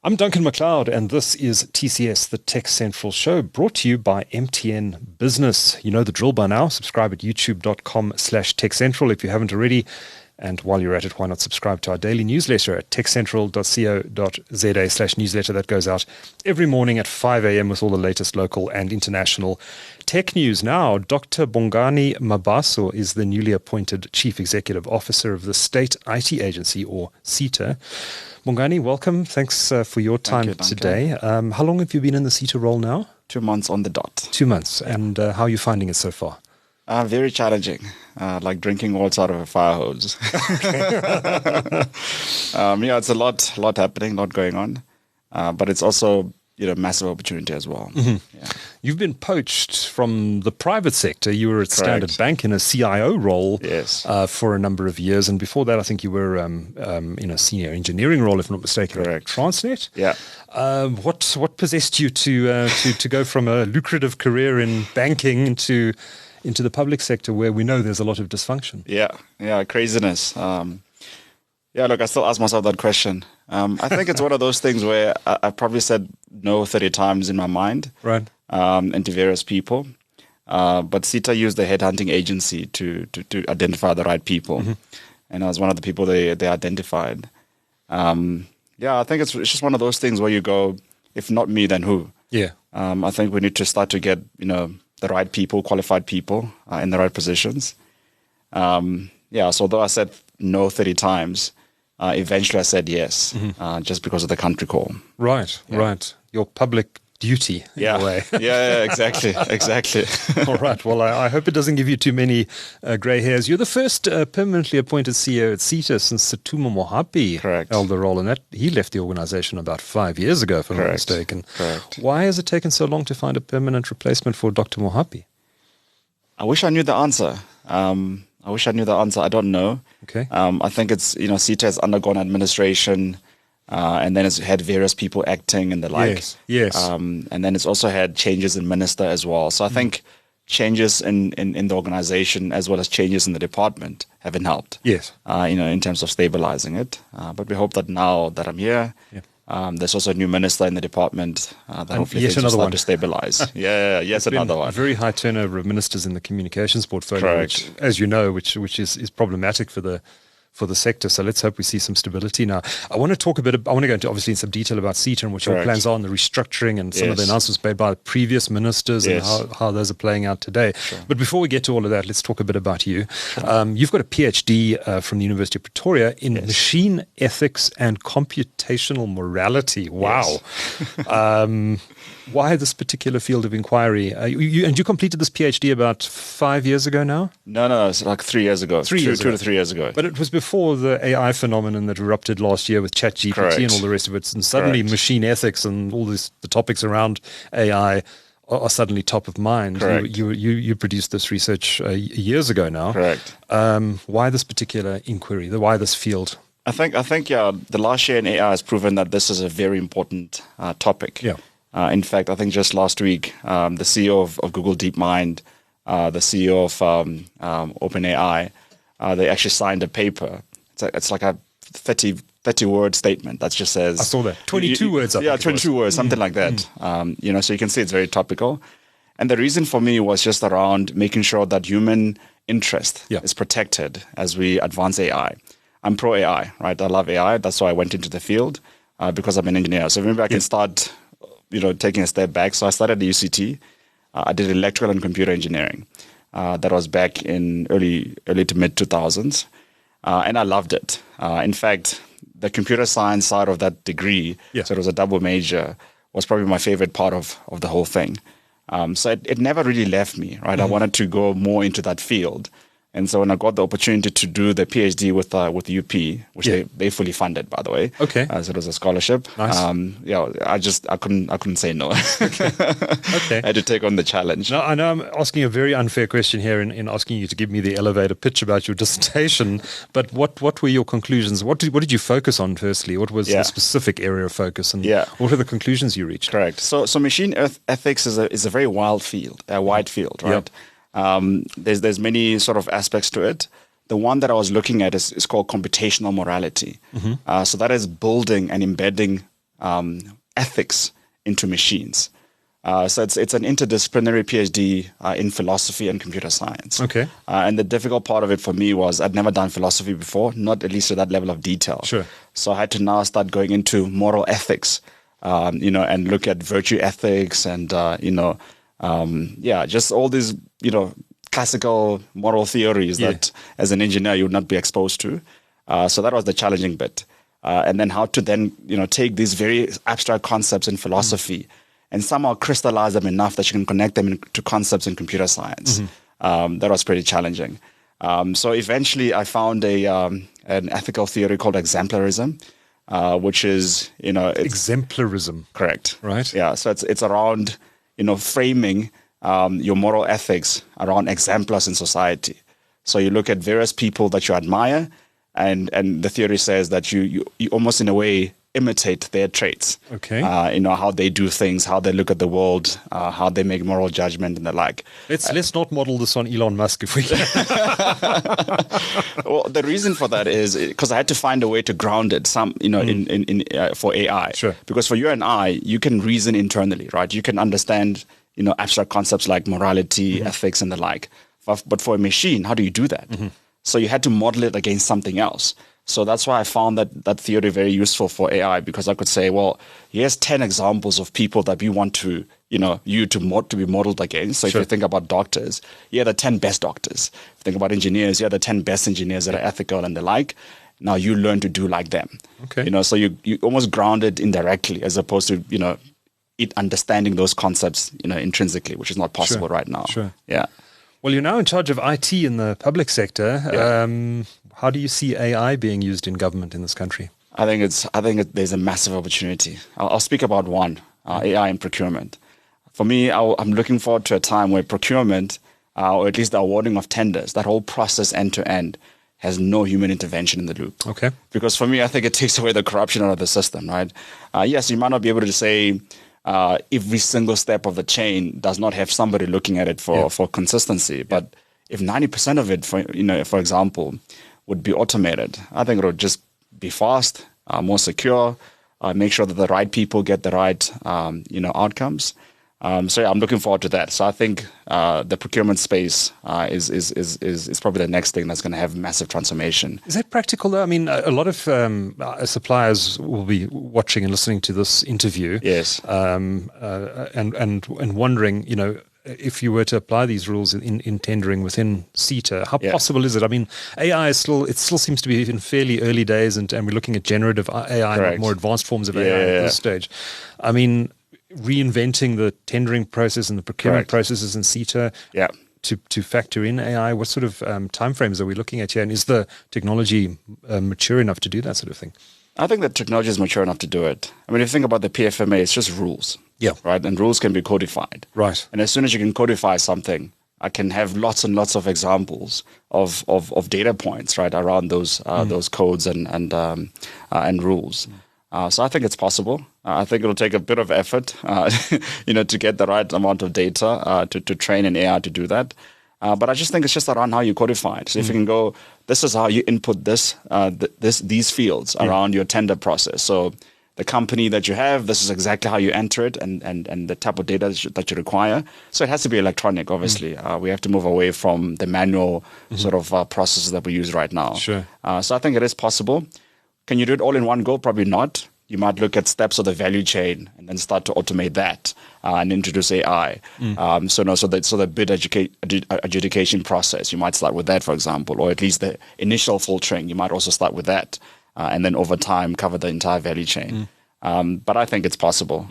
I'm Duncan McLeod, and this is TCS, the TechCentral Show, brought to you by MTN Business. You know the drill by now. Subscribe at youtube.com/TechCentral if you haven't already. And while you're at it, why not subscribe to our daily newsletter at techcentral.co.za/newsletter. That goes out every morning at 5 a.m. with all the latest local and international tech news. Now, Dr. Bongani Mabaso is the newly appointed Chief Executive Officer of the State IT Agency, or Sita. Bongani, welcome. Thanks for your time today. How long have you been in the Sita role now? 2 months on the dot. 2 months. Yeah. And how are you finding it so far? Very challenging, like drinking water out of a fire hose. It's a lot happening, a lot going on, but it's also massive opportunity as well. Mm-hmm. Yeah. You've been poached from the private sector. You were at Standard Bank in a CIO role for a number of years, and before that, I think you were in a senior engineering role, if I'm not mistaken. Correct. At Transnet. Yeah. What possessed you to go from a lucrative career in banking into the public sector, where we know there's a lot of dysfunction? Yeah, craziness. Look, I still ask myself that question. I think it's one of those things where I probably said no 30 times in my mind, right? And to various people. But Sita used the headhunting agency to identify the right people. Mm-hmm. And I was one of the people they identified. I think it's just one of those things where you go, if not me, then who? Yeah. I think we need to start to get, the right people, qualified people in the right positions. So although I said no 30 times, eventually I said yes, just because of the country call. Right. Your public duty in a way. Exactly. All right. Well, I hope it doesn't give you too many grey hairs. You're the first permanently appointed CEO at Sita since Setumo Mohapi held the role, and that he left the organization about 5 years ago, if I'm not mistaken. Correct. Why has it taken so long to find a permanent replacement for Dr. Mohapi? I wish I knew the answer. I don't know. Okay. I think it's, Sita has undergone administration, and then it's had various people acting and the like. Yes. And then it's also had changes in minister as well. So I think changes in the organization as well as changes in the department haven't helped. Yes. In terms of stabilizing it. But we hope that now that I'm here, there's also a new minister in the department that hopefully things will start to stabilize. Another one. A very high turnover of ministers in the communications portfolio, which, as you know, which is problematic for the sector. So let's hope we see some stability now. I want to talk I want to go into obviously in some detail about Sita and what your plans are on the restructuring and some of the announcements made by previous ministers and how those are playing out today. Sure. But before we get to all of that, let's talk a bit about you. Sure. You've got a PhD from the University of Pretoria in machine ethics and computational morality. Wow. Yes. Why this particular field of inquiry? You completed this PhD about 5 years ago now? No, it's like 3 years ago. 2 to 3 years ago. But it was before the AI phenomenon that erupted last year with ChatGPT and all the rest of it. And suddenly machine ethics and all the topics around AI are suddenly top of mind. You produced this research years ago now. Correct. Why this particular inquiry? Why this field? I think the last year in AI has proven that this is a very important topic. Yeah. In fact, I think just last week, the CEO of Google DeepMind, the CEO of OpenAI, they actually signed a paper. It's like a 30-word statement that just says... I saw that. 22 words. 22 words, something like that. So you can see it's very topical. And the reason for me was just around making sure that human interest is protected as we advance AI. I'm pro-AI, right? I love AI. That's why I went into the field, because I'm an engineer. So maybe I can start... taking a step back. So I started at UCT. I did electrical and computer engineering. That was back in early to mid 2000s. And I loved it. In fact, the computer science side of that degree, so it was a double major, was probably my favorite part of the whole thing. So it never really left me, right? I wanted to go more into that field. And so when I got the opportunity to do the PhD with UP, which they fully funded, by the way. Okay. So it was a scholarship. Nice. I couldn't say no. Okay. I had to take on the challenge. Now, I know I'm asking a very unfair question here in asking you to give me the elevator pitch about your dissertation, but what were your conclusions? What did you focus on firstly? What was the specific area of focus, and what were the conclusions you reached? Correct. So machine ethics is a very wide field, right? Yep. There's many sort of aspects to it. The one that I was looking at is called computational morality. So that is building and embedding ethics into machines. So it's an interdisciplinary PhD in philosophy and computer science. Okay. And the difficult part of it for me was I'd never done philosophy before, not at least to that level of detail. Sure. So I had to now start going into moral ethics, and look at virtue ethics and, just all these, classical moral theories that as an engineer you would not be exposed to. So that was the challenging bit. And then how to then, take these very abstract concepts in philosophy and somehow crystallize them enough that you can connect them into concepts in computer science. That was pretty challenging. So eventually I found an ethical theory called exemplarism, which is, exemplarism. Correct. Right. Yeah. So it's around, framing your moral ethics around exemplars in society. So you look at various people that you admire, and the theory says that you almost in a way imitate their traits. Okay. How they do things, how they look at the world, how they make moral judgment and the like. Let's not model this on Elon Musk if we can. Well, the reason for that is because I had to find a way to ground it in for AI. Sure. Because for you and I, you can reason internally, right? You can understand, abstract concepts like morality, ethics and the like. But for a machine, how do you do that? So you had to model it against something else. So that's why I found that theory very useful for AI, because I could say, well, here's 10 examples of people that we want to, you to be modeled against. So if you think about doctors, here are the 10 best doctors. If you think about engineers, here are the 10 best engineers that are ethical and the like. Now you learn to do like them. Okay. So you almost ground it indirectly as opposed to, it understanding those concepts, intrinsically, which is not possible right now. Sure. Yeah. Well, you're now in charge of IT in the public sector. Yeah. How do you see AI being used in government in this country? I think there's a massive opportunity. I'll speak about one, AI in procurement. For me, I'm looking forward to a time where procurement, or at least the awarding of tenders, that whole process end to end, has no human intervention in the loop. Okay. Because for me, I think it takes away the corruption out of the system, right? Yes, you might not be able to say every single step of the chain does not have somebody looking at it for consistency. But if 90% of it, for example, would be automated, I think it would just be fast, more secure, make sure that the right people get the right, outcomes. So I'm looking forward to that. So I think the procurement space is probably the next thing that's going to have massive transformation. Is that practical though? I mean, a lot of suppliers will be watching and listening to this interview. Yes. And wondering, if you were to apply these rules in tendering within Sita, how possible is it? I mean, AI still seems to be in fairly early days, and we're looking at generative AI and more advanced forms of AI at this stage. I mean, reinventing the tendering process and the procurement processes in Sita to factor in AI, what sort of timeframes are we looking at here? And is the technology mature enough to do that sort of thing? I think the technology is mature enough to do it. I mean, if you think about the PFMA, it's just rules. Yeah. Right. And rules can be codified. Right. And as soon as you can codify something, I can have lots and lots of examples of data points, right, around those codes and rules. So I think it's possible. I think it'll take a bit of effort, to get the right amount of data to train an AI to do that. But I just think it's just around how you codify it. So if you can go, this is how you input these fields around your tender process. So the company that you have, this is exactly how you enter it and the type of data that you require. So it has to be electronic, obviously. We have to move away from the manual sort of processes that we use right now. Sure. So I think it is possible. Can you do it all in one go? Probably not. You might look at steps of the value chain and then start to automate that and introduce AI. So the bid adjudication process, you might start with that, for example, or at least the initial filtering, you might also start with that. And then over time cover the entire value chain. But I think it's possible,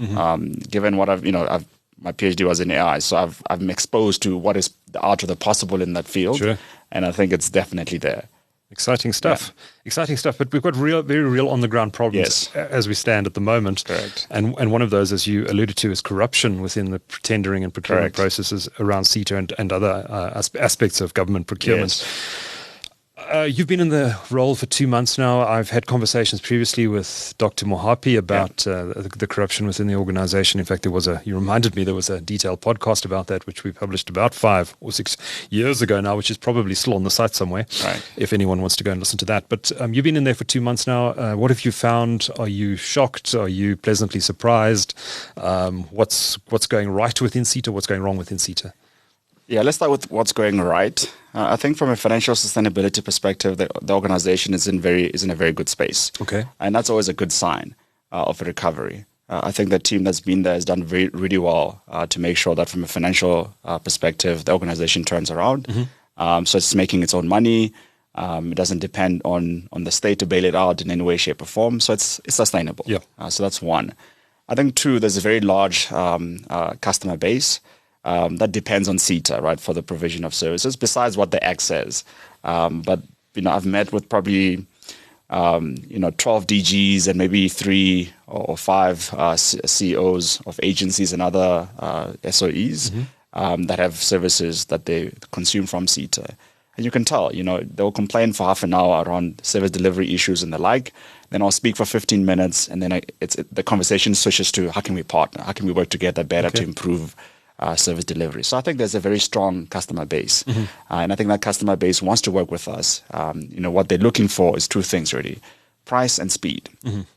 given what my PhD was in AI, so I'm exposed to what is the art of the possible in that field, and I think it's definitely there. Exciting stuff. Exciting stuff. But we've got very real on the ground problems as we stand at the moment. Correct. And one of those, as you alluded to, is corruption within the tendering and procurement processes around Sita and other aspects of government procurement. You've been in the role for 2 months now. I've had conversations previously with Dr. Mohapi about the corruption within the organization. In fact, you reminded me there was a detailed podcast about that, which we published about 5 or 6 years ago now, which is probably still on the site somewhere, if anyone wants to go and listen to that. But you've been in there for 2 months now. What have you found? Are you shocked? Are you pleasantly surprised? What's going right within Sita? What's going wrong within Sita? Yeah, let's start with what's going right. I think from a financial sustainability perspective, the organization is in a very good space. Okay, and that's always a good sign of a recovery. I think the team that's been there has done really well to make sure that from a financial perspective, the organization turns around. So it's making its own money. It doesn't depend on the state to bail it out in any way, shape, or form. So it's sustainable. Yeah. So that's one. I think two, there's a very large customer base. That depends on Sita, right, for the provision of services, besides what the Act says. But, I've met with probably, 12 DGs and maybe 3 or 5 CEOs of agencies and other SOEs that have services that they consume from Sita. And you can tell, they'll complain for half an hour around service delivery issues and the like. Then I'll speak for 15 minutes, and then the conversation switches to how can we partner? How can we work together better to improve service delivery. So I think there's a very strong customer base. And I think that customer base wants to work with us. What they're looking for is 2 things really, price and speed.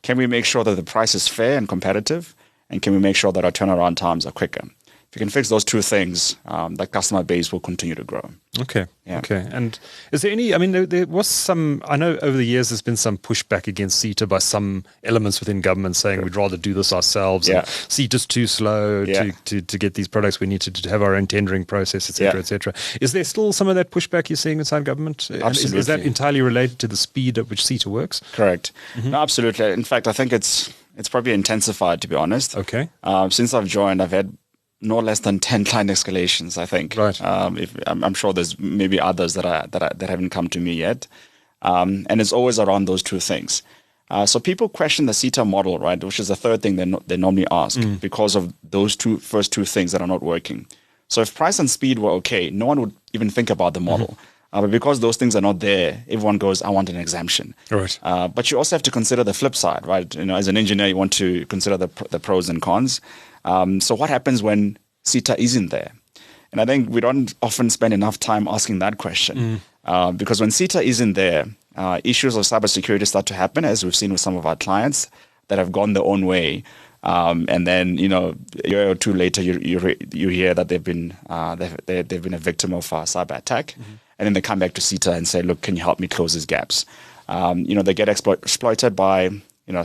Can we make sure that the price is fair and competitive? And can we make sure that our turnaround times are quicker? If you can fix those 2 things, that customer base will continue to grow. Okay. And is there any, there was some, I know over the years there's been some pushback against Sita by some elements within government saying we'd rather do this ourselves. And Sita's too slow to get these products. We need to have our own tendering process, et cetera, et cetera. Is there still some of that pushback you're seeing inside government? Absolutely. Is that entirely related to the speed at which Sita works? Correct. No, absolutely. In fact, I think it's probably intensified, to be honest. Okay. Since I've joined, I've had no less than 10 client escalations, I think. Right. I'm sure there's maybe others that haven't come to me yet. And it's always around those 2 things. So people question the Sita model, right, which is the third thing they normally ask because of those first two things that are not working. So if price and speed were okay, no one would even think about the model. But because those things are not there, everyone goes, I want an exemption. Right. But you also have to consider the flip side, right? As an engineer, you want to consider the pros and cons. So what happens when Sita isn't there? And I think we don't often spend enough time asking that question. Because when Sita isn't there, issues of cybersecurity start to happen, as we've seen with some of our clients that have gone their own way. And then, a year or 2 later, you hear that they've been a victim of a cyber attack. And then they come back to Sita and say, look, can you help me close these gaps? They get exploited by,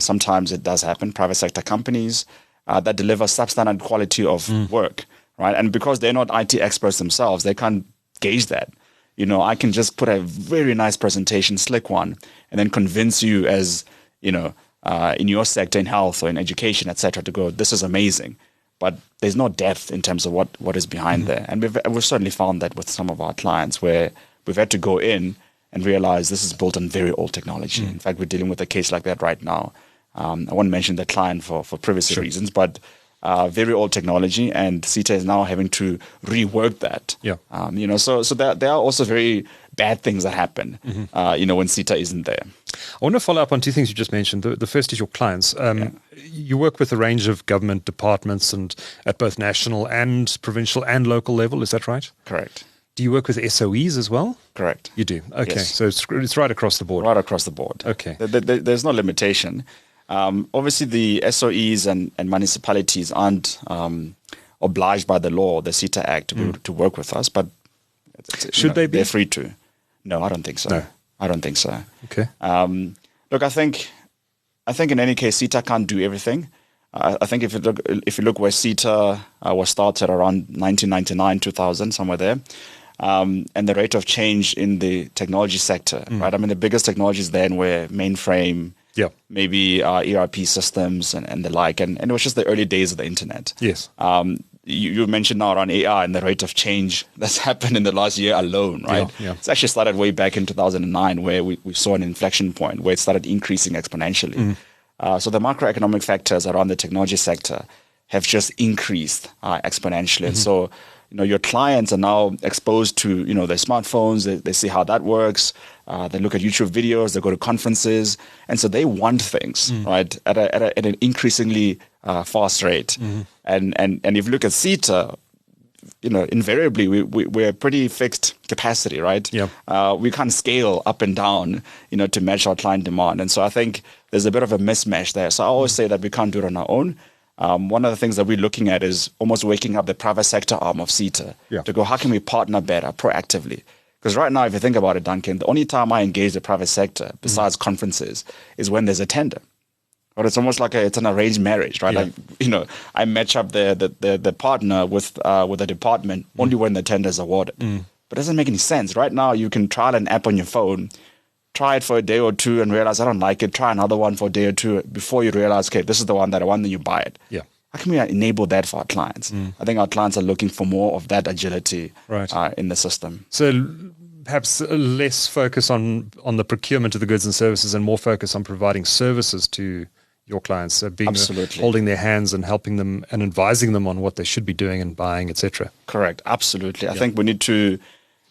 sometimes it does happen, private sector companies that deliver substandard quality of work, right? And because they're not IT experts themselves, they can't gauge that. I can just put a very nice presentation, slick one, and then convince you as, in your sector, in health or in education, et cetera, to go, this is amazing. But there's no depth in terms of what is behind there. And we've certainly found that with some of our clients where we've had to go in and realize this is built on very old technology. In fact, we're dealing with a case like that right now. I won't mention the client for privacy reasons, but very old technology, and Sita is now having to rework that. So there are also very bad things that happen, when Sita isn't there. I want to follow up on 2 things you just mentioned. The first is your clients. You work with a range of government departments and at both national and provincial and local level. Is that right? Correct. Do you work with SOEs as well? Correct. You do? Okay. Yes. So it's right across the board. Right across the board. Okay. There's no limitation. Obviously, the SOEs and municipalities aren't obliged by the law, the Sita Act, to work with us, but should they be? They're free to. No, I don't think so. No. I don't think so. Okay. Look, I think in any case, Sita can't do everything. I think if you look where Sita was started around 1999, 2000, somewhere there, and the rate of change in the technology sector, right? The biggest technologies then were mainframe, maybe ERP systems and the like, and it was just the early days of the internet. Yes. You mentioned now around AI and the rate of change that's happened in the last year alone, right? Yeah. It's actually started way back in 2009 where we saw an inflection point where it started increasing exponentially. So the macroeconomic factors around the technology sector have just increased exponentially. And so, your clients are now exposed to, their smartphones. They see how that works. They look at YouTube videos. They go to conferences, and so they want things right at an increasingly fast rate. And if you look at Sita, invariably we're pretty fixed capacity, right? Yeah. We can't scale up and down, to match our client demand. And so I think there's a bit of a mismatch there. So I always say that we can't do it on our own. One of the things that we're looking at is almost waking up the private sector arm of Sita to go, how can we partner better proactively? Because right now, if you think about it, Duncan, the only time I engage the private sector besides conferences is when there's a tender. But it's almost like it's an arranged marriage, right? Yeah. Like, I match up the partner with the department only when the tender is awarded. But it doesn't make any sense. Right now, you can trial an app on your phone, try it for a day or two and realize I don't like it, try another one for a day or two before you realize, okay, this is the one that I want, then you buy it. Yeah. How can we enable that for our clients? I think our clients are looking for more of that agility in the system. So perhaps less focus on the procurement of the goods and services and more focus on providing services to your clients, holding their hands and helping them and advising them on what they should be doing and buying, etc. Correct. Absolutely. I think we need to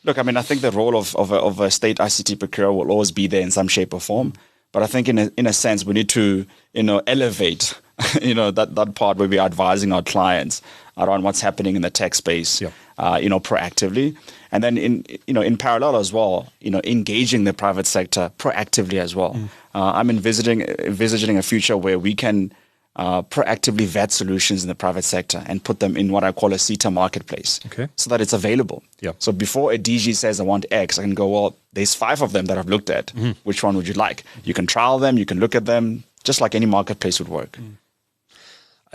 look. I mean, I think the role of a state ICT procurer will always be there in some shape or form. But I think in a sense we need to elevate that part where we are advising our clients around what's happening in the tech space, proactively, and then in parallel as well, engaging the private sector proactively as well. I'm envisioning a future where we can proactively vet solutions in the private sector and put them in what I call a Sita marketplace, so that it's available. Yeah. So before a DG says I want X, I can go, well, there's 5 of them that I've looked at. Which one would you like? You can trial them, you can look at them, just like any marketplace would work.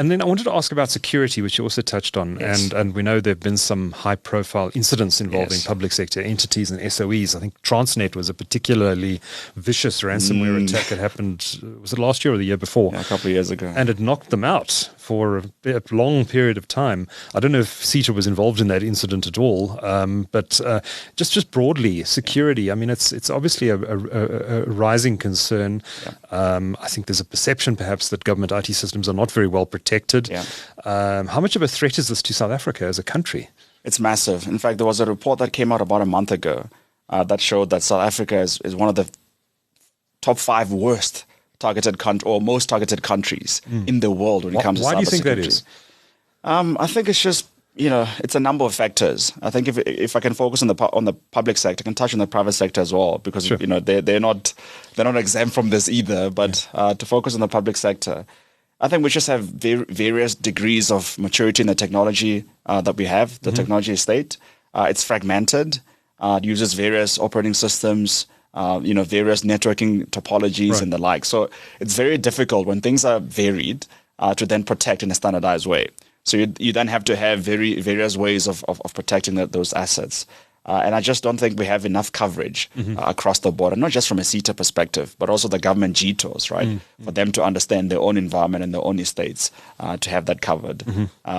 And then I wanted to ask about security, which you also touched on. Yes. And we know there have been some high-profile incidents involving public sector entities and SOEs. I think Transnet was a particularly vicious ransomware attack that happened, was it last year or the year before? Yeah, a couple of years ago. And it knocked them out for a long period of time. I don't know if Sita was involved in that incident at all, but just broadly, security, I mean, it's obviously a rising concern. Yeah. I think there's a perception perhaps that government IT systems are not very well protected. Yeah. How much of a threat is this to South Africa as a country? It's massive. In fact, there was a report that came out about a month ago that showed that South Africa is one of the top 5 worst targeted or most targeted countries in the world when it comes to cybersecurity. Why do you think that is? I think it's just it's a number of factors. I think if I can focus on the public sector, I can touch on the private sector as well, because they're not exempt from this either. But to focus on the public sector, I think we just have various degrees of maturity in the technology that we have, the technology estate. It's fragmented. It uses various operating systems, various networking topologies and the like. So it's very difficult when things are varied to then protect in a standardized way. So you then have to have various ways of protecting those assets. And I just don't think we have enough coverage across the board, and not just from a Sita perspective, but also the government GTOs, right? For them to understand their own environment and their own estates to have that covered.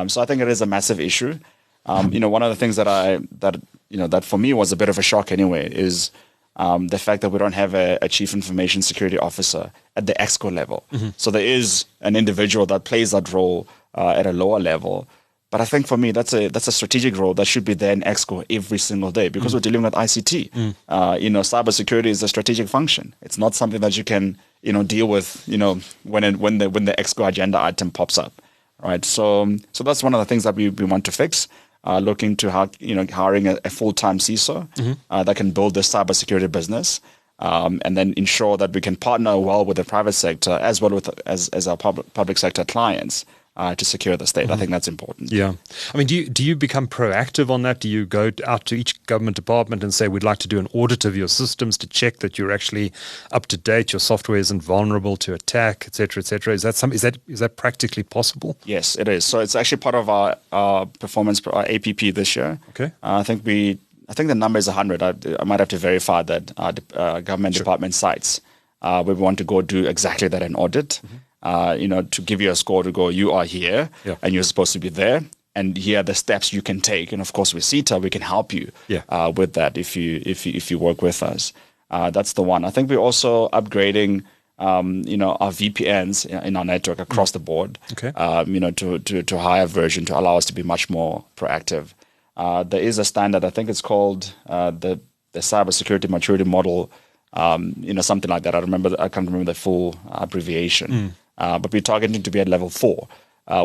So I think it is a massive issue. One of the things that for me was a bit of a shock anyway is the fact that we don't have a chief information security officer at the EXCO level. So there is an individual that plays that role at a lower level. But I think for me, that's a strategic role that should be there in EXCO every single day, because we're dealing with ICT. Cybersecurity is a strategic function. It's not something that you can deal with when the EXCO agenda item pops up, right? So that's one of the things that we want to fix. Looking to hiring a full-time CISO that can build this cybersecurity business, and then ensure that we can partner well with the private sector as well as our public sector clients to secure the state. I think that's important. Yeah. I mean, do you become proactive on that? Do you go out to each government department and say, we'd like to do an audit of your systems to check that you're actually up to date, your software isn't vulnerable to attack, et cetera, et cetera? Is that practically possible? Yes, it is. So it's actually part of our performance, our APP this year. Okay. I think the number is 100. I might have to verify that government department sites where we want to go do exactly that, an audit. To give you a score to go, you are here and you're supposed to be there, and here are the steps you can take. And of course, with Sita, we can help you with that if you work with us. That's the one. I think we're also upgrading, our VPNs in our network across the board. Okay. To a higher version to allow us to be much more proactive. there is a standard. I think it's called the cybersecurity maturity model. Something like that. I can't remember the full abbreviation. But we're targeting to be at level 4,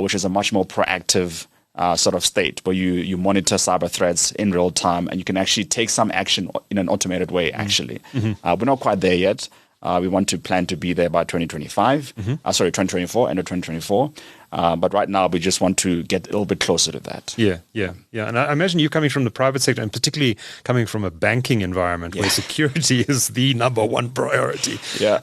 which is a much more proactive sort of state where you monitor cyber threats in real time and you can actually take some action in an automated way, actually. We're not quite there yet. We want to plan to be there by 2024, end of 2024. But right now, we just want to get a little bit closer to that. Yeah. And I imagine you coming from the private sector, and particularly coming from a banking environment where security is the number one priority. Yeah.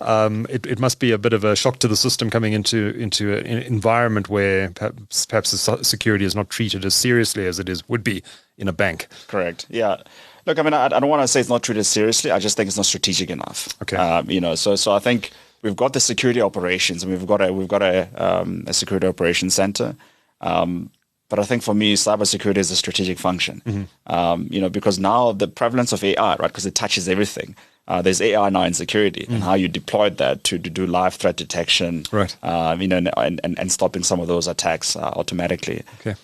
It must be a bit of a shock to the system coming into an environment where perhaps the security is not treated as seriously as would be in a bank. Correct. Yeah. Look, I mean, I don't want to say it's not treated seriously. I just think it's not strategic enough. Okay. So I think we've got the security operations, and we've got a security operations center. But I think for me, cybersecurity is a strategic function. Because now the prevalence of AI, right? Because it touches everything. There's AI now in security, and how you deployed that to do live threat detection, right? And stopping some of those attacks automatically. Okay.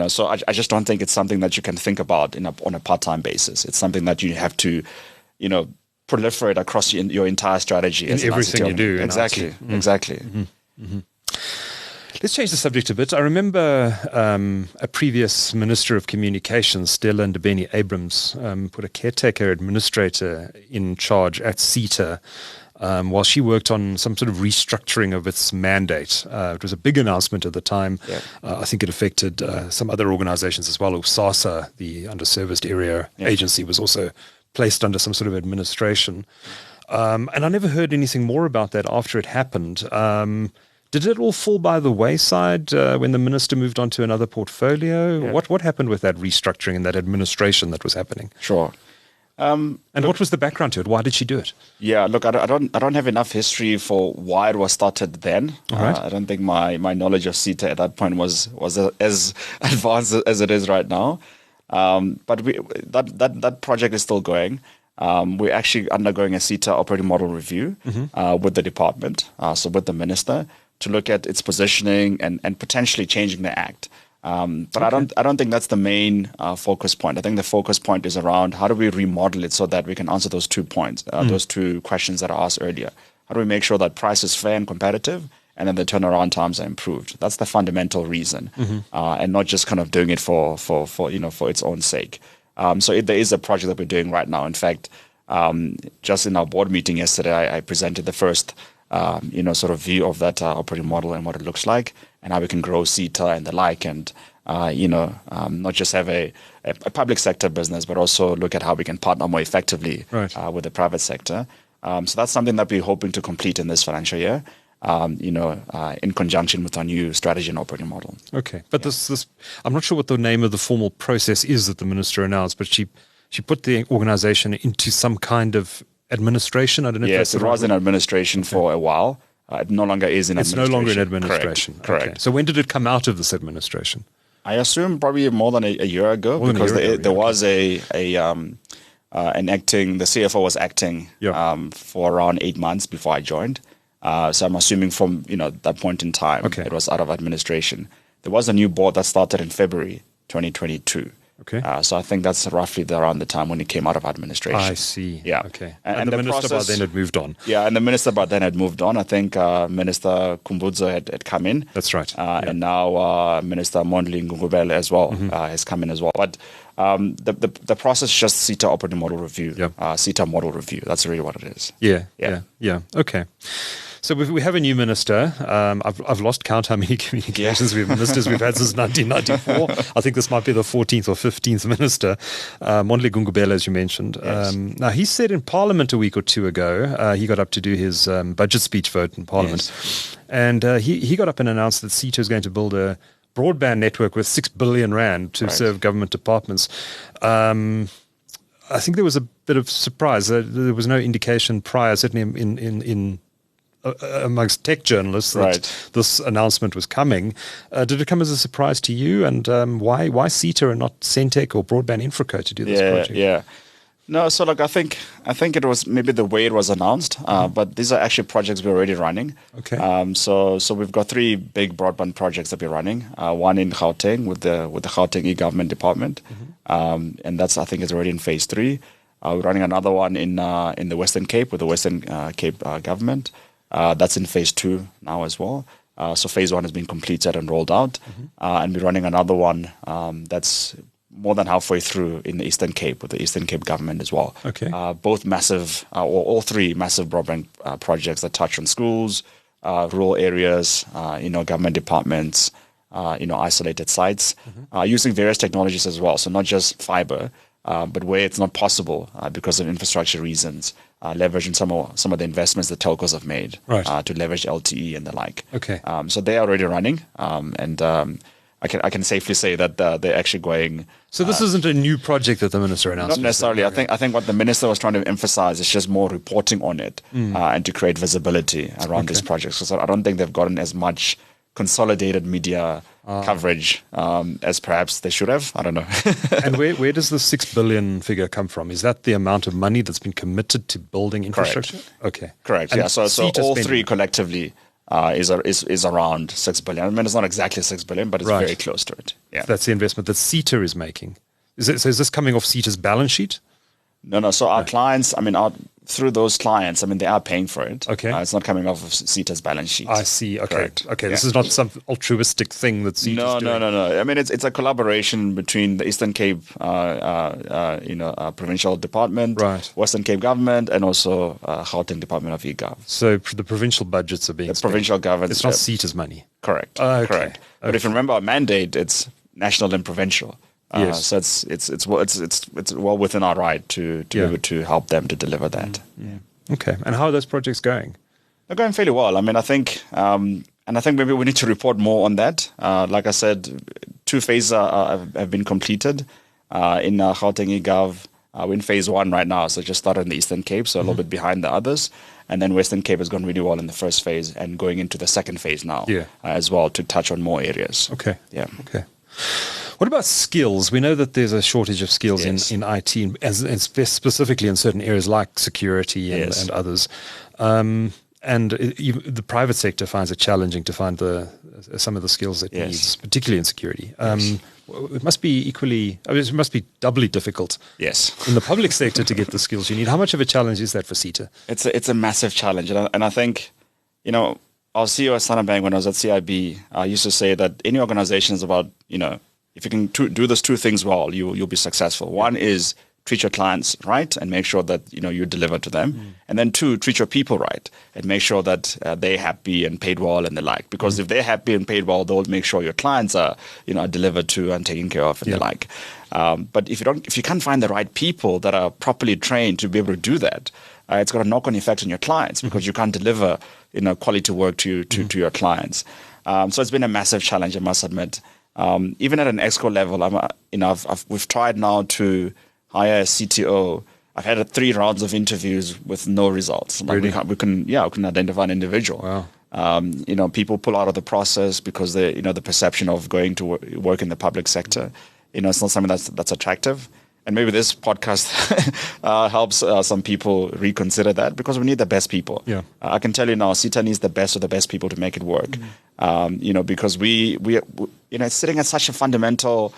So I just don't think it's something that you can think about on a part-time basis. It's something that you have to, proliferate across your entire strategy in everything you do. Exactly. Let's change the subject a bit. I remember a previous Minister of Communications, Stella Ndabeni-Abrahams, put a caretaker administrator in charge at Sita while she worked on some sort of restructuring of its mandate. It was a big announcement at the time. Yeah. I think it affected some other organizations as well. USASA, the Underserviced Area Agency, was also placed under some sort of administration. And I never heard anything more about that after it happened. Did it all fall by the wayside when the minister moved on to another portfolio? Yeah. What happened with that restructuring and that administration that was happening? Sure. And what was the background to it? Why did she do it? Yeah, look, I don't have enough history for why it was started then. Right. I don't think my knowledge of Sita at that point was as advanced as it is right now. But that project is still going. We're actually undergoing a Sita operating model review with the department, so with the minister, to look at its positioning and potentially changing the act. But okay. I don't think that's the main focus point. I think the focus point is around how do we remodel it so that we can answer those 2 points, those 2 questions that I asked earlier. How do we make sure that price is fair and competitive, and then the turnaround times are improved? That's the fundamental reason, and not just kind of doing it for its own sake. So there is a project that we're doing right now. In fact, just in our board meeting yesterday, I presented the first sort of view of that operating model and what it looks like, and how we can grow Sita and the like, and not just have a public sector business, but also look at how we can partner more effectively with the private sector. So that's something that we're hoping to complete in this financial year, in conjunction with our new strategy and operating model. Okay, but this I'm not sure what the name of the formal process is that the minister announced, but she put the organization into some kind of administration. I don't know. Yes, it was in administration for a while. It no longer is in administration. It's no longer in administration. Correct. Okay. So when did it come out of this administration? I assume probably more than a year ago, because there was an acting. The CFO was acting for around 8 months before I joined. So I'm assuming from that point in time, it was out of administration. There was a new board that started in February 2022. Okay. So I think that's roughly around the time when it came out of administration. I see. Yeah. Okay. And the minister by then had moved on. Yeah, and the minister by then had moved on. I think Minister Kumbudzo had come in. That's right. And now Minister Mondli Ngungubele as well has come in as well. But the process is just Sita operating model review. Sita model review. That's really what it is. Yeah. Okay. So we have a new minister. I've lost count how many communications ministers we've had since 1994. I think this might be the 14th or 15th minister. Mondli Ngungubele, as you mentioned. Yes. Now, he said in Parliament a week or two ago, he got up to do his budget speech vote in Parliament. Yes. And he got up and announced that Sita is going to build a broadband network with 6 billion rand to serve government departments. I think there was a bit of surprise. There was no indication prior, certainly in amongst tech journalists, that this announcement was coming. Did it come as a surprise to you? And why Sita and not Centec or Broadband Infraco to do this project? Yeah. No, so look, I think it was maybe the way it was announced, but these are actually projects we're already running. Okay. So we've got 3 big broadband projects that we're running. One in Gauteng with the Gauteng e-government department. and that's, I think, is already in phase 3. We're running another one in the Western Cape with the Western Cape government. That's in phase 2 now as well. So phase 1 has been completed and rolled out, and we're running another one that's more than halfway through in the Eastern Cape with the Eastern Cape government as well. Okay. Both massive, or all 3 massive broadband projects that touch on schools, rural areas, government departments, isolated sites, using various technologies as well. So not just fiber, but where it's not possible because of infrastructure reasons, leveraging some of the investments that telcos have made to leverage LTE and the like. Okay. So they are already running, and I can safely say that they're actually going. So this isn't a new project that the minister announced? Not necessarily. I think what the minister was trying to emphasize is just more reporting on it and to create visibility around these projects. So I don't think they've gotten as much consolidated media coverage as perhaps they should have. I don't know. And where does the 6 billion figure come from? Is that the amount of money that's been committed to building infrastructure? Correct. Okay. Correct. And yeah. So Sita all spending 3 collectively is around 6 billion. I mean, it's not exactly 6 billion, but it's very close to it. Yeah. That's the investment that Sita is making. So is this coming off Sita's balance sheet? No. So our clients, through those clients, they are paying for it. Okay. It's not coming off of Sita's balance sheet. I see. Okay. Correct. Okay. Yeah. This is not some altruistic thing that Sita's doing. No. It's a collaboration between the Eastern Cape, provincial department, Western Cape government, and also Gauteng Department of eGov. So the provincial budgets are being spent. Provincial government. It's not Sita's money. Correct. Okay. Correct. But if you remember our mandate, it's national and provincial. Yes. So it's well within our right to be able to help them to deliver that. Okay. And how are those projects going? They're going fairly well. I think maybe we need to report more on that. Like I said, 2 phases have been completed in Gauteng eGov. We're in phase 1 right now, so just started in the Eastern Cape, so a little bit behind the others. And then Western Cape has gone really well in the first phase and going into the second phase now as well to touch on more areas. Okay. Yeah. Okay. What about skills? We know that there's a shortage of skills in IT, and specifically in certain areas like security and others. And the private sector finds it challenging to find some of the skills it needs, particularly in security. It must be it must be doubly difficult in the public sector to get the skills you need. How much of a challenge is that for Sita? It's a massive challenge. And I think, our CEO at Standard Bank, when I was at CIB, used to say that any organization is about, if you can do those 2 things well, you'll be successful. One is treat your clients right and make sure that you deliver to them, and then 2, treat your people right and make sure that they're happy and paid well and the like. Because if they're happy and paid well, they'll make sure your clients are delivered to and taken care of and the like. But if you can't find the right people that are properly trained to be able to do that, it's got a knock-on effect on your clients because you can't deliver quality work to your clients. So it's been a massive challenge, I must admit. Even at an exco level, we've tried now to hire a CTO. I've had 3 rounds of interviews with no results. Really? We couldn't identify an individual. Wow. People pull out of the process because the perception of going to work in the public sector, it's not something that's attractive. And maybe this podcast helps some people reconsider that because we need the best people. Yeah. I can tell you now, Sita needs the best of the best people to make it work. Because we it's sitting at such a fundamental,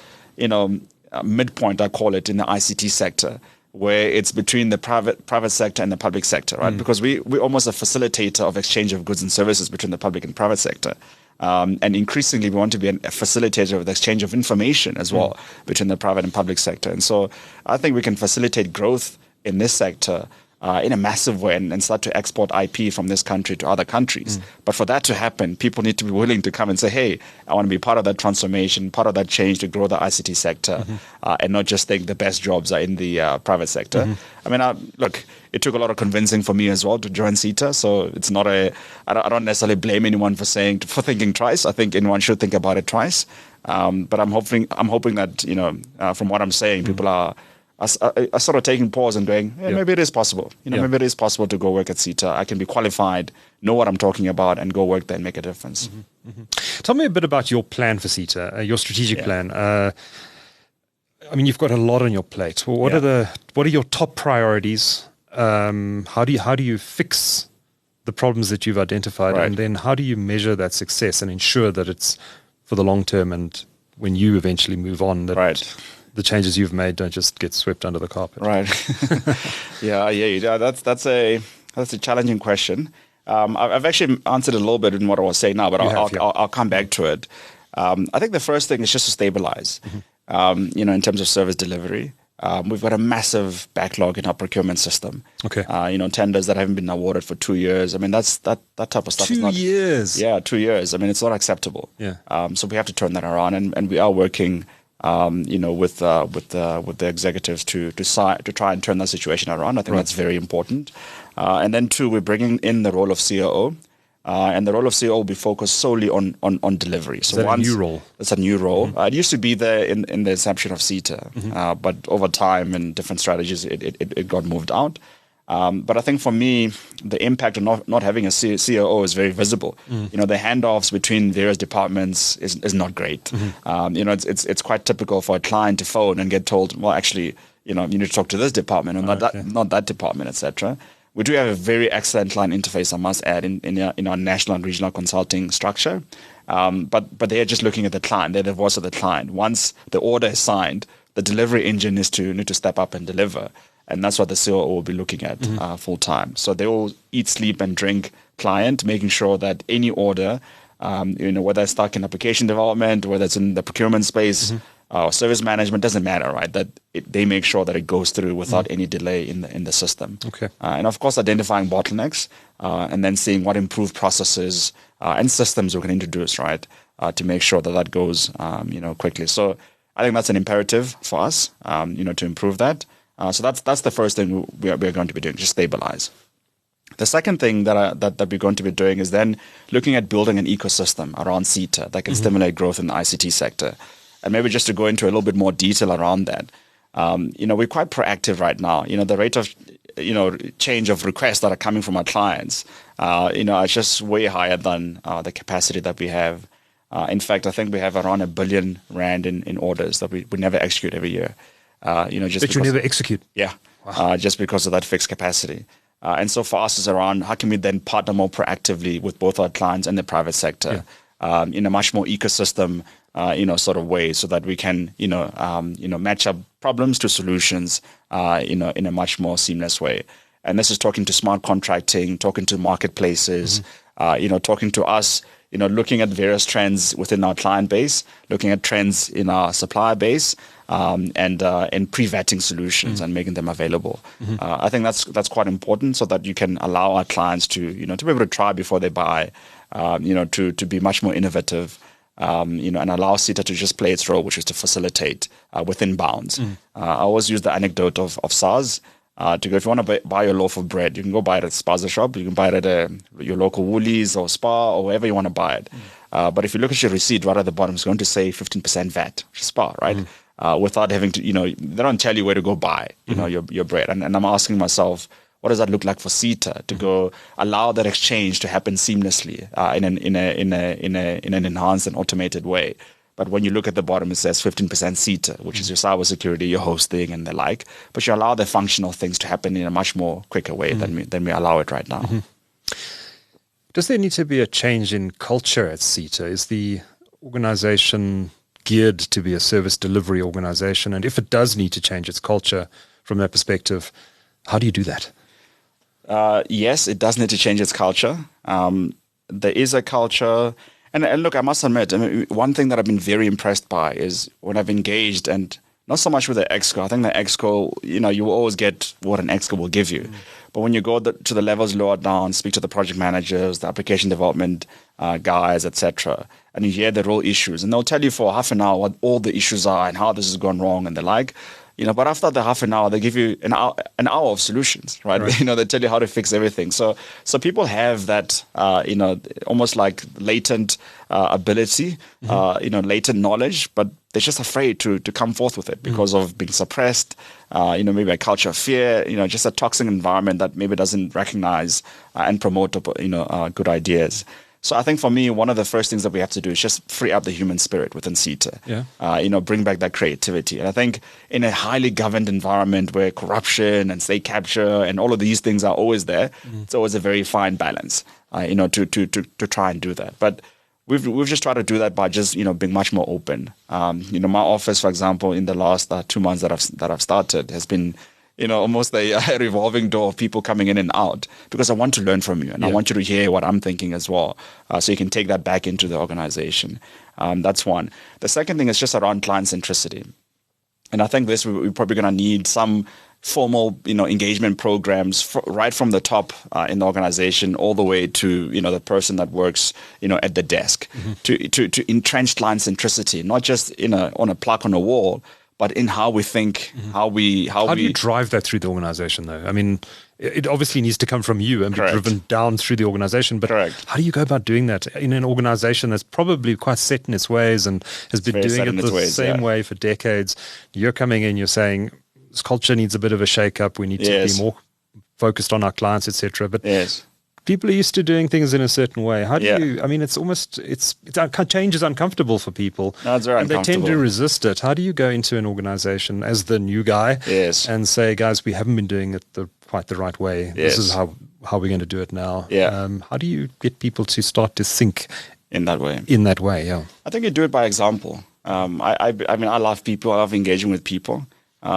midpoint, I call it, in the ICT sector, where it's between the private sector and the public sector, right? Because we're almost a facilitator of exchange of goods and services between the public and private sector. And increasingly, we want to be a facilitator of the exchange of information as well between the private and public sector. And so I think we can facilitate growth in this sector in a massive way and start to export IP from this country to other countries. But for that to happen, people need to be willing to come and say, hey, I want to be part of that transformation, part of that change to grow the ICT sector, and not just think the best jobs are in the private sector. Look, it took a lot of convincing for me as well to join Sita. So it's not I don't necessarily blame anyone for thinking twice. I think anyone should think about it twice. But I'm hoping that, from what I'm saying, people are sort of taking pause and going, maybe it is possible. Maybe it is possible to go work at Sita. I can be qualified, know what I'm talking about, and go work there and make a difference. Tell me a bit about your plan for Sita, your strategic plan. You've got a lot on your plate. What are your top priorities? How do you fix the problems that you've identified, and then how do you measure that success and ensure that it's for the long term and when you eventually move on, that the changes you've made don't just get swept under the carpet. Right. Yeah. That's a challenging question. I've actually answered it a little bit in what I was saying now, but I'll come back to it. I think the first thing is just to stabilize, in terms of service delivery. We've got a massive backlog in our procurement system. Okay. Tenders that haven't been awarded for 2 years. I mean, that type of stuff is not... 2 years? Yeah, 2 years. I mean, it's not acceptable. Yeah. So we have to turn that around, and we are working, with the executives to try and turn that situation around. I think that's very important. And then 2, we're bringing in the role of COO. And the role of CEO will be focused solely on delivery. So a new role? It's a new role. It used to be there in the inception of Sita, but over time and different strategies, it got moved out. But I think for me, the impact of not having a COO is very visible. The handoffs between various departments is not great. It's quite typical for a client to phone and get told, well, actually, you need to talk to this department and not that department, etc. We do have a very excellent client interface, I must add, in our national and regional consulting structure. But they are just looking at the client. They're the voice of the client. Once the order is signed, the delivery engine need to step up and deliver. And that's what the COO will be looking at full time. So they will eat, sleep, and drink client, making sure that any order, whether it's stuck in application development, whether it's in the procurement space, or service management, doesn't matter, right? That they make sure that it goes through without any delay in the system. Okay. And of course, identifying bottlenecks and then seeing what improved processes and systems we can introduce, right, to make sure that goes, quickly. So I think that's an imperative for us, to improve that. So that's the first thing we're going to be doing, just stabilize. The second thing that we're going to be doing is then looking at building an ecosystem around Sita that can stimulate growth in the ICT sector. And maybe just to go into a little bit more detail around that, we're quite proactive right now. The rate of, change of requests that are coming from our clients, are just way higher than the capacity that we have. In fact, I think we have around R1 billion in orders that we never execute every year. You never execute? Yeah, wow. Just because of that fixed capacity. And so for us, it's around how can we then partner more proactively with both our clients and the private sector in a much more ecosystem sort of way, so that we can, match up problems to solutions, in a much more seamless way. And this is talking to smart contracting, talking to marketplaces, talking to us, looking at various trends within our client base, looking at trends in our supplier base, and pre-vetting solutions and making them available. I think that's quite important, so that you can allow our clients to be able to try before they buy, to be much more innovative. And allow Sita to just play its role, which is to facilitate within bounds. I always use the anecdote of SARS to go, if you want to buy your loaf of bread, you can go buy it at Spaza shop, you can buy it at your local Woolies or Spar or wherever you want to buy it. But if you look at your receipt right at the bottom, it's going to say 15% VAT, which is Spar, right? Without having to, they don't tell you where to go buy, your bread. And I'm asking myself, what does that look like for Sita to go allow that exchange to happen seamlessly in an enhanced and automated way? But when you look at the bottom, it says 15% Sita, which is your cybersecurity, your hosting, and the like. But you allow the functional things to happen in a much more quicker way than we allow it right now. Does there need to be a change in culture at Sita? Is the organization geared to be a service delivery organization? And if it does need to change its culture from that perspective, how do you do that? Yes, it does need to change its culture. There is a culture. And look, I must admit, one thing that I've been very impressed by is when I've engaged, and not so much with the ExCo. I think the ExCo, you will always get what an ExCo will give you. But when you go to the levels lower down, speak to the project managers, the application development guys, etc., and you hear the real issues, and they'll tell you for half an hour what all the issues are and how this has gone wrong and the like. But after the half an hour, they give you an hour of solutions, right? They tell you how to fix everything. So people have that, almost like latent ability, latent knowledge, but they're just afraid to come forth with it because of being suppressed, maybe a culture of fear, just a toxic environment that maybe doesn't recognize and promote, good ideas. So I think for me, one of the first things that we have to do is just free up the human spirit within Sita. Bring back that creativity. And I think in a highly governed environment where corruption and state capture and all of these things are always there, it's always a very fine balance, to try and do that. But we've just tried to do that by just being much more open. My office, for example, in the last 2 months that I've started has been almost a revolving door of people coming in and out, because I want to learn from you and I want you to hear what I'm thinking as well, so you can take that back into the organization. That's one. The second thing is just around client centricity. And I think we're probably going to need some formal, engagement programs right from the top in the organization all the way to, the person that works, at the desk, to entrench client centricity, not just on a plaque on a wall, but in how we think, how do you drive that through the organization, though? I mean, it obviously needs to come from you and be driven down through the organization. But how do you go about doing that in an organization that's probably quite set in its ways and has been doing it the same way for decades? You're coming in, you're saying this culture needs a bit of a shake-up. We need to be more focused on our clients, etc. But people are used to doing things in a certain way. How do you? I mean, change is uncomfortable for people, no, it's very and they tend to resist it. How do you go into an organization as the new guy and say, guys, we haven't been doing it quite the right way. This is how we're going to do it now. How do you get people to start to think in that way? I think you do it by example. I mean, I love people. I love engaging with people.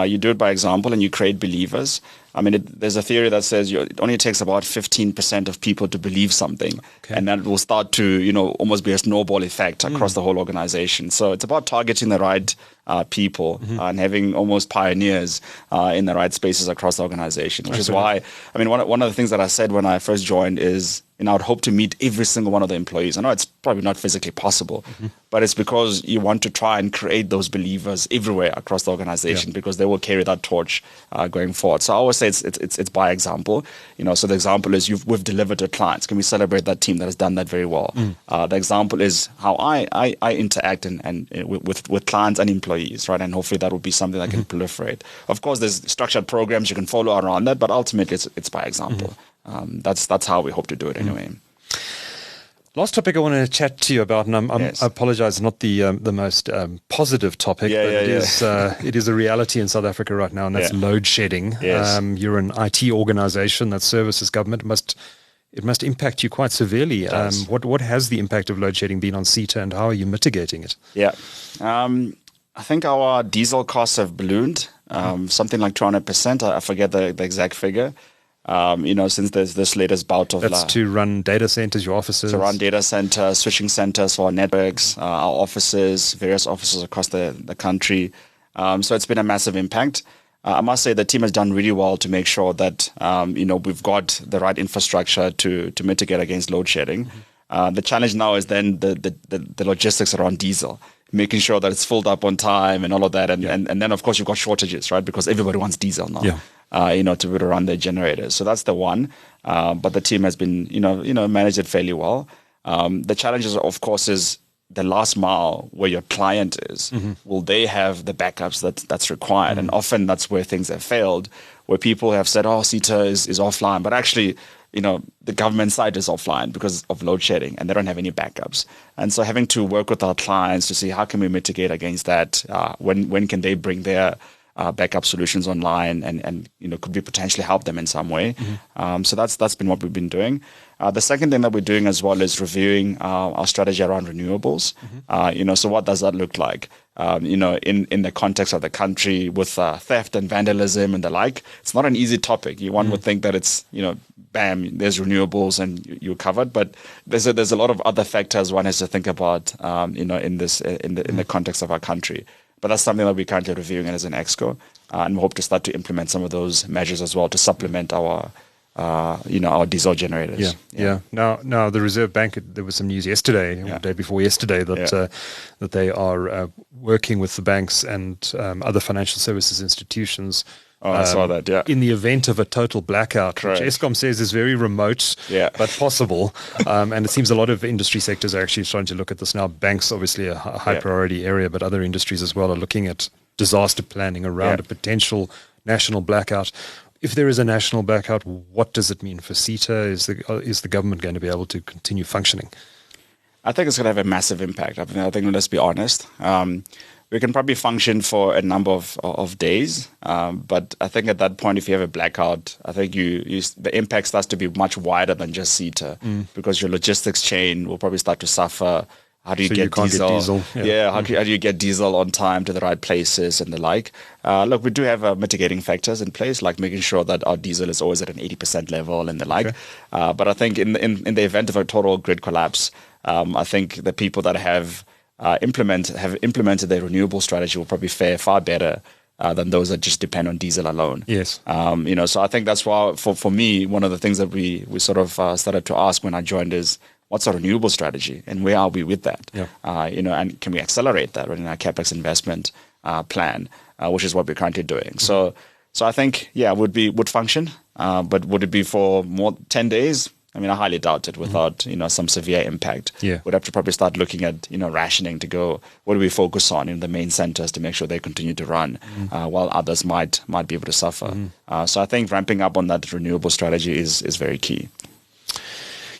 You do it by example, and you create believers. I mean, there's a theory that says it only takes about 15% of people to believe something, and that will start to, almost be a snowball effect across the whole organization. So it's about targeting the right people and having almost pioneers in the right spaces across the organization, which is why, I mean, one of the things that I said when I first joined is, I would hope to meet every single one of the employees. I know it's probably not physically possible, but it's because you want to try and create those believers everywhere across the organization, because they will carry that torch going forward. So I always say it's by example. So the example is we've delivered to clients. Can we celebrate that team that has done that very well? The example is how I interact and with clients and employees, right? And hopefully that will be something that can proliferate. Of course, there's structured programs you can follow around that, but ultimately it's by example. That's how we hope to do it anyway. Last topic I want to chat to you about, and I apologize, not the most positive topic, but it is a reality in South Africa right now, and that's load shedding. You're an IT organization that services government. It must impact you quite severely. What has the impact of load shedding been on Sita, and how are you mitigating it? I think our diesel costs have ballooned, something like 200%. I forget the exact figure. Since there's this latest bout of... That's to run data centers, your offices? To run data centers, switching centers for our networks, our offices, various offices across the country. So it's been a massive impact. I must say the team has done really well to make sure that, we've got the right infrastructure to mitigate against load shedding. The challenge now is then the logistics around diesel, making sure that it's filled up on time and all of that. And then, of course, you've got shortages, right? Because everybody wants diesel now. To be able to run their generators. So that's the one. But the team has been, managed it fairly well. The challenges, of course, is the last mile where your client is. Will they have the backups that's required? And often that's where things have failed, where people have said, Sita is offline. But actually, the government side is offline because of load shedding, and they don't have any backups. And so having to work with our clients to see how can we mitigate against that? When can they bring their backup solutions online, and could we potentially help them in some way? So that's been what we've been doing. The second thing that we're doing as well is reviewing our strategy around renewables. So what does that look like? In the context of the country with theft and vandalism and the like. It's not an easy topic. One would think that it's bam, there's renewables and you're covered, but there's a lot of other factors one has to think about. In the context of our country. But that's something that we're currently reviewing as an ExCo, and we hope to start to implement some of those measures as well to supplement our diesel generators. Now the Reserve Bank, there was some news yesterday, or the day before yesterday, that they are working with the banks and other financial services institutions. I saw that, in the event of a total blackout, Correct. which Eskom says is very remote, but possible. And it seems a lot of industry sectors are actually starting to look at this now. Banks, obviously, a high priority area, but other industries as well are looking at disaster planning around a potential national blackout. If there is a national blackout, what does it mean for Sita? Is the government going to be able to continue functioning? I think it's going to have a massive impact. I think let's be honest. we can probably function for a number of days. But I think at that point, if you have a blackout, I think the impact starts to be much wider than just Sita, because your logistics chain will probably start to suffer. How do you get diesel? How do you get diesel on time to the right places and the like? Look, we do have mitigating factors in place, like making sure that our diesel is always at an 80% level and the like. But I think in the event of a total grid collapse, I think the people that have implemented their renewable strategy will probably fare far better than those that just depend on diesel alone. Yes. So I think that's why, for me, one of the things that we sort of started to ask when I joined is, what's our renewable strategy and where are we with that? And can we accelerate that in our CapEx investment plan, which is what we're currently doing. So I think, would function, but would it be for more 10 days? I mean, I highly doubt it without, some severe impact. We'd have to probably start looking at, rationing to go, what do we focus on in the main centers to make sure they continue to run while others might be able to suffer. So I think ramping up on that renewable strategy is very key.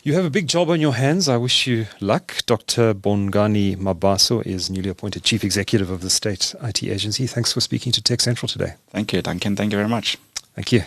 You have a big job on your hands. I wish you luck. Dr. Bongani Mabaso is newly appointed Chief Executive of the State IT Agency. Thanks for speaking to TechCentral today. Thank you, Duncan. Thank you very much. Thank you.